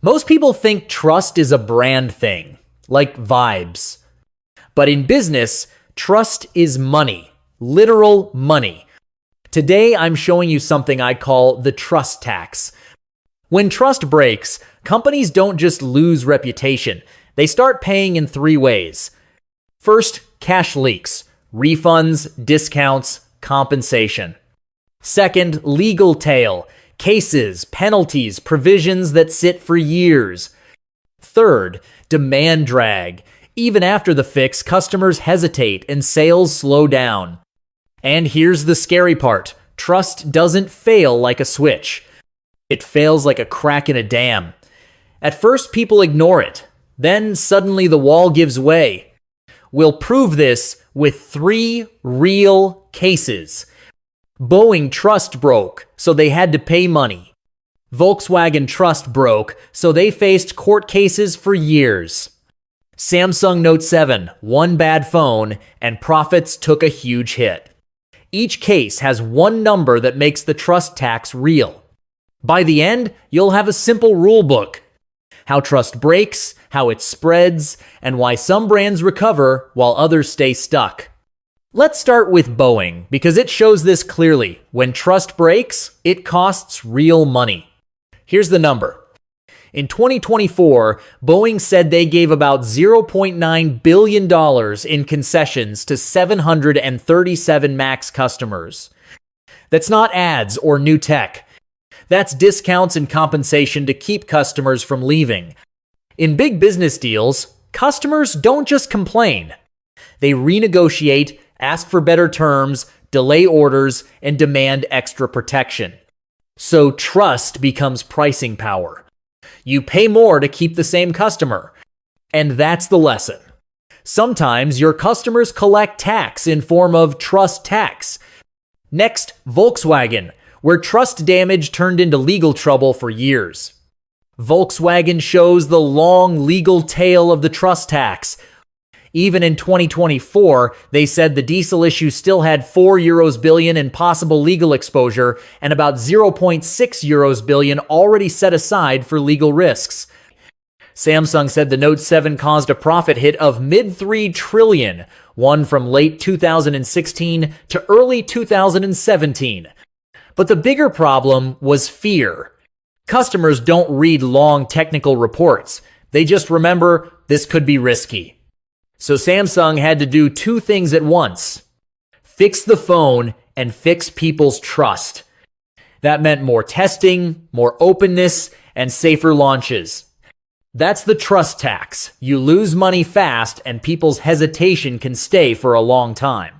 Most people think trust is a brand thing, like vibes. But in business, trust is money, literal money. Today, I'm showing you something I call the trust tax. When trust breaks, companies don't just lose reputation. They start paying in three ways. First, cash leaks, refunds, discounts, compensation. Second, legal tail, cases, penalties, provisions that sit for years. Third, demand drag. Even after the fix, customers hesitate and sales slow down. And here's the scary part. Trust doesn't fail like a switch. It fails like a crack in a dam. At first, people ignore it. Then suddenly the wall gives way. We'll prove this with 3 real cases. Boeing trust broke, so they had to pay money. Volkswagen trust broke, so they faced court cases for years. Samsung Note 7, one bad phone, and profits took a huge hit. Each case has one number that makes the trust tax real. By the end, you'll have a simple rule book. How trust breaks, how it spreads, and why some brands recover while others stay stuck. Let's start with Boeing, because it shows this clearly. When trust breaks, it costs real money. Here's the number. In 2024, Boeing said they gave about $0.9 billion in concessions to 737 MAX customers. That's not ads or new tech. That's discounts and compensation to keep customers from leaving. In big business deals, customers don't just complain. They renegotiate, ask for better terms, delay orders, and demand extra protection. So trust becomes pricing power. You pay more to keep the same customer. And that's the lesson. Sometimes your customers collect tax in form of trust tax. Next, Volkswagen, where trust damage turned into legal trouble for years. Volkswagen shows the long legal tail of the trust tax. Even in 2024, they said the diesel issue still had €4 billion in possible legal exposure and about €0.6 billion already set aside for legal risks. Samsung said the Note 7 caused a profit hit of mid-3 trillion, one from late 2016 to early 2017. But the bigger problem was fear. Customers don't read long technical reports. They just remember this could be risky. So Samsung had to do 2 things at once. Fix the phone and fix people's trust. That meant more testing, more openness, and safer launches. That's the trust tax. You lose money fast and people's hesitation can stay for a long time.